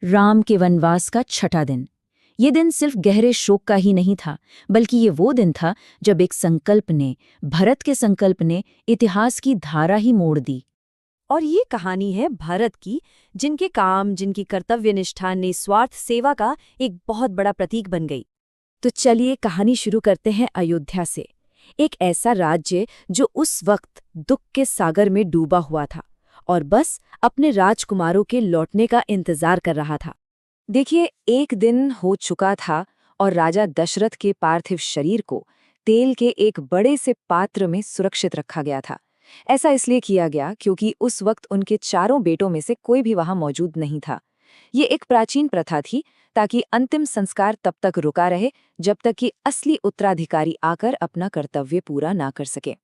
राम के वनवास का छठा दिन। ये दिन सिर्फ गहरे शोक का ही नहीं था, बल्कि ये वो दिन था जब एक संकल्प ने, भरत के संकल्प ने, इतिहास की धारा ही मोड़ दी। और ये कहानी है भारत की, जिनके काम, जिनकी कर्तव्यनिष्ठा, निस्वार्थ सेवा का एक बहुत बड़ा प्रतीक बन गई। तो चलिए कहानी शुरू करते हैं अयोध्या से। एक ऐसा राज्य जो उस वक्त दुख के सागर में डूबा हुआ था और बस अपने राजकुमारों के लौटने का इंतजार कर रहा था। देखिए, एक दिन हो चुका था और राजा दशरथ के पार्थिव शरीर को तेल के एक बड़े से पात्र में सुरक्षित रखा गया था। ऐसा इसलिए किया गया क्योंकि उस वक्त उनके चारों बेटों में से कोई भी वहां मौजूद नहीं था। ये एक प्राचीन प्रथा थी ताकि अंतिम संस्कार तब तक रुका रहे जब तक कि असली उत्तराधिकारी आकर अपना कर्तव्य पूरा ना कर सके।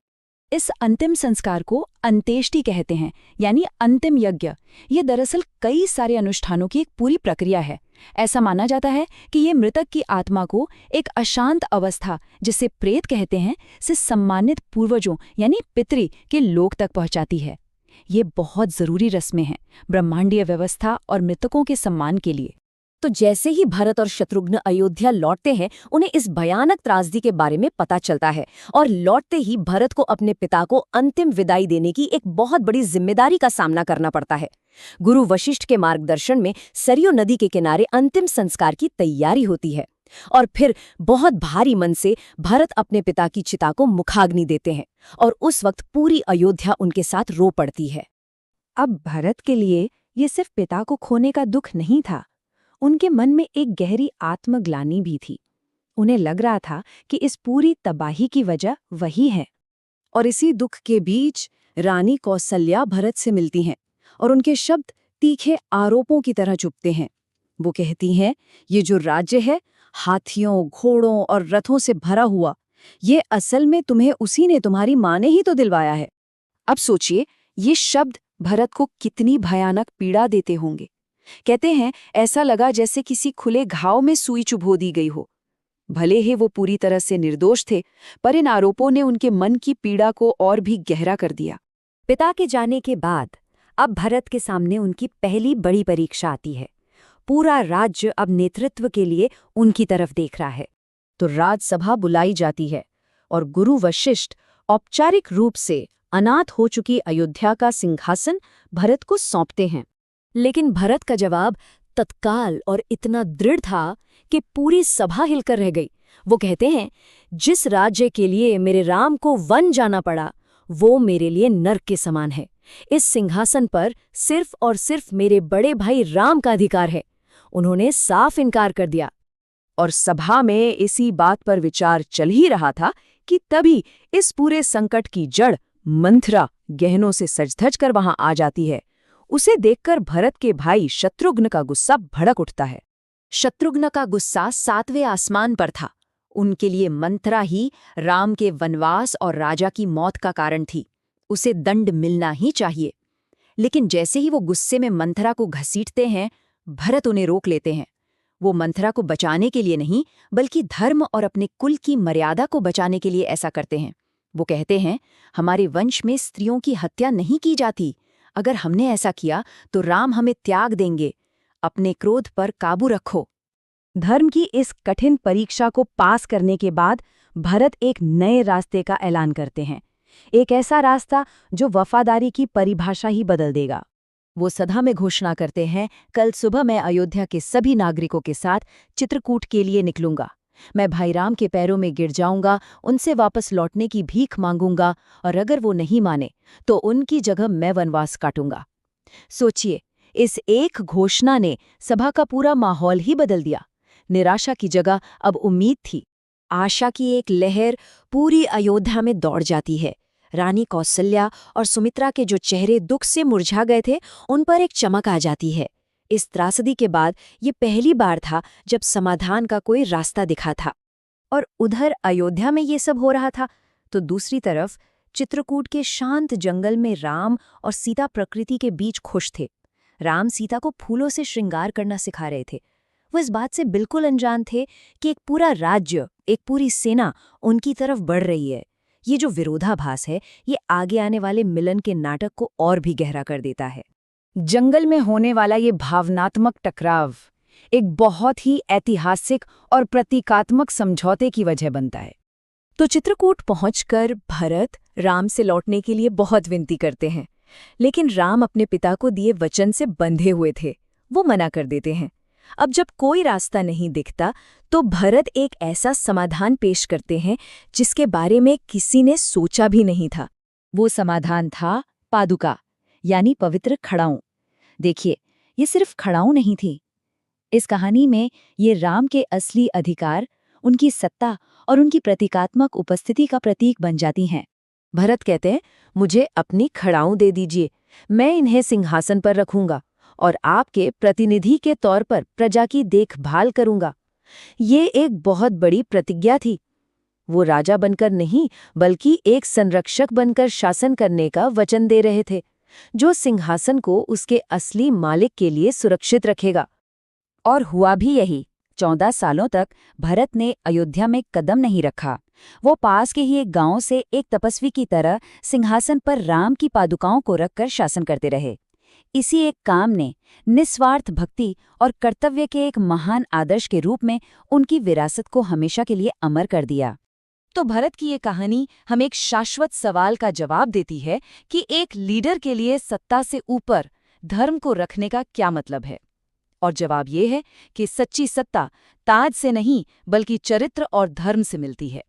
इस अंतिम संस्कार को अंत्येष्टि कहते हैं, यानी अंतिम यज्ञ। ये दरअसल कई सारे अनुष्ठानों की एक पूरी प्रक्रिया है। ऐसा माना जाता है कि ये मृतक की आत्मा को एक अशांत अवस्था, जिसे प्रेत कहते हैं, से सम्मानित पूर्वजों यानी पितृ के लोक तक पहुंचाती है। ये बहुत जरूरी रस्में हैं ब्रह्मांडीय व्यवस्था और मृतकों के सम्मान के लिए। तो जैसे ही भरत और शत्रुघ्न अयोध्या लौटते हैं, उन्हें इस भयानक त्रासदी के बारे में पता चलता है और लौटते ही भरत को अपने पिता को अंतिम विदाई देने की एक बहुत बड़ी जिम्मेदारी का सामना करना पड़ता है। गुरु वशिष्ठ के मार्गदर्शन में सरयू नदी के किनारे अंतिम संस्कार की तैयारी होती है और फिर बहुत भारी मन से भरत अपने पिता की चिता को मुखाग्नि देते हैं और उस वक्त पूरी अयोध्या उनके साथ रो पड़ती है। अब भरत के लिए ये सिर्फ पिता को खोने का दुख नहीं था, उनके मन में एक गहरी आत्मग्लानि भी थी। उन्हें लग रहा था कि इस पूरी तबाही की वजह वही है। और इसी दुख के बीच रानी कौसल्या भरत से मिलती हैं और उनके शब्द तीखे आरोपों की तरह चुभते हैं। वो कहती हैं, ये जो राज्य है, हाथियों, घोड़ों और रथों से भरा हुआ, ये असल में तुम्हें उसी ने, तुम्हारी माँ ने ही तो दिलवाया है। अब सोचिए, ये शब्द भरत को कितनी भयानक पीड़ा देते होंगे। कहते हैं, ऐसा लगा जैसे किसी खुले घाव में सुई चुभो दी गई हो। भले ही वो पूरी तरह से निर्दोष थे, पर इन आरोपों ने उनके मन की पीड़ा को और भी गहरा कर दिया। पिता के जाने के बाद अब भरत के सामने उनकी पहली बड़ी परीक्षा आती है। पूरा राज्य अब नेतृत्व के लिए उनकी तरफ देख रहा है। तो राजसभा बुलाई जाती है और गुरु वशिष्ठ औपचारिक रूप से अनाथ हो चुकी अयोध्या का सिंहासन भरत को सौंपते हैं। लेकिन भरत का जवाब तत्काल और इतना दृढ़ था कि पूरी सभा हिलकर रह गई। वो कहते हैं, जिस राज्य के लिए मेरे राम को वन जाना पड़ा, वो मेरे लिए नर्क के समान है। इस सिंहासन पर सिर्फ और सिर्फ मेरे बड़े भाई राम का अधिकार है। उन्होंने साफ इनकार कर दिया। और सभा में इसी बात पर विचार चल ही रहा था कि तभी इस पूरे संकट की जड़ मंथरा गहनों से सज-धज कर वहां आ जाती है। उसे देखकर भरत के भाई शत्रुघ्न का गुस्सा भड़क उठता है। शत्रुघ्न का गुस्सा 7वें आसमान पर था। उनके लिए मंथरा ही राम के वनवास और राजा की मौत का कारण थी। उसे दंड मिलना ही चाहिए। लेकिन जैसे ही वो गुस्से में मंथरा को घसीटते हैं, भरत उन्हें रोक लेते हैं। वो मंथरा को बचाने के लिए नहीं, बल्कि धर्म और अपने कुल की मर्यादा को बचाने के लिए ऐसा करते हैं। वो कहते हैं, हमारे वंश में स्त्रियों की हत्या नहीं की जाती। अगर हमने ऐसा किया तो राम हमें त्याग देंगे। अपने क्रोध पर काबू रखो। धर्म की इस कठिन परीक्षा को पास करने के बाद भरत एक नए रास्ते का ऐलान करते हैं। एक ऐसा रास्ता जो वफादारी की परिभाषा ही बदल देगा। वो सभा में घोषणा करते हैं, कल सुबह मैं अयोध्या के सभी नागरिकों के साथ चित्रकूट के लिए निकलूंगा। मैं भाई राम के पैरों में गिर जाऊंगा, उनसे वापस लौटने की भीख मांगूंगा और अगर वो नहीं माने तो उनकी जगह मैं वनवास काटूंगा। सोचिए, इस एक घोषणा ने सभा का पूरा माहौल ही बदल दिया। निराशा की जगह अब उम्मीद थी। आशा की एक लहर पूरी अयोध्या में दौड़ जाती है। रानी कौसल्या और सुमित्रा के जो चेहरे दुख से मुरझा गए थे, उन पर एक चमक आ जाती है। इस त्रासदी के बाद ये पहली बार था जब समाधान का कोई रास्ता दिखा था। और उधर अयोध्या में ये सब हो रहा था तो दूसरी तरफ चित्रकूट के शांत जंगल में राम और सीता प्रकृति के बीच खुश थे। राम सीता को फूलों से श्रृंगार करना सिखा रहे थे। वो इस बात से बिल्कुल अनजान थे कि एक पूरा राज्य, एक पूरी सेना उनकी तरफ बढ़ रही है। ये जो विरोधाभास है, ये आगे आने वाले मिलन के नाटक को और भी गहरा कर देता है। जंगल में होने वाला ये भावनात्मक टकराव एक बहुत ही ऐतिहासिक और प्रतीकात्मक समझौते की वजह बनता है। तो चित्रकूट पहुंचकर भरत राम से लौटने के लिए बहुत विनती करते हैं, लेकिन राम अपने पिता को दिए वचन से बंधे हुए थे। वो मना कर देते हैं। अब जब कोई रास्ता नहीं दिखता तो भरत एक ऐसा समाधान पेश करते हैं जिसके बारे में किसी ने सोचा भी नहीं था। वो समाधान था पादुका, यानी पवित्र खड़ाऊं। देखिए, ये सिर्फ खड़ाऊं नहीं थी। इस कहानी में ये राम के असली अधिकार, उनकी सत्ता और उनकी प्रतीकात्मक उपस्थिति का प्रतीक बन जाती हैं। भरत कहते हैं, मुझे अपनी खड़ाऊं दे दीजिए, मैं इन्हें सिंहासन पर रखूंगा और आपके प्रतिनिधि के तौर पर प्रजा की देखभाल करूंगा। ये एक बहुत बड़ी प्रतिज्ञा थी। वो राजा बनकर नहीं, बल्कि एक संरक्षक बनकर शासन करने का वचन दे रहे थे, जो सिंहासन को उसके असली मालिक के लिए सुरक्षित रखेगा। और हुआ भी यही। 14 सालों तक भरत ने अयोध्या में कदम नहीं रखा। वो पास के ही एक गांव से एक तपस्वी की तरह सिंहासन पर राम की पादुकाओं को रखकर शासन करते रहे। इसी एक काम ने निस्वार्थ भक्ति और कर्तव्य के एक महान आदर्श के रूप में उनकी विरासत को हमेशा के लिए अमर कर दिया। तो भरत की ये कहानी हमें एक शाश्वत सवाल का जवाब देती है कि एक लीडर के लिए सत्ता से ऊपर धर्म को रखने का क्या मतलब है। और जवाब ये है कि सच्ची सत्ता ताज से नहीं, बल्कि चरित्र और धर्म से मिलती है।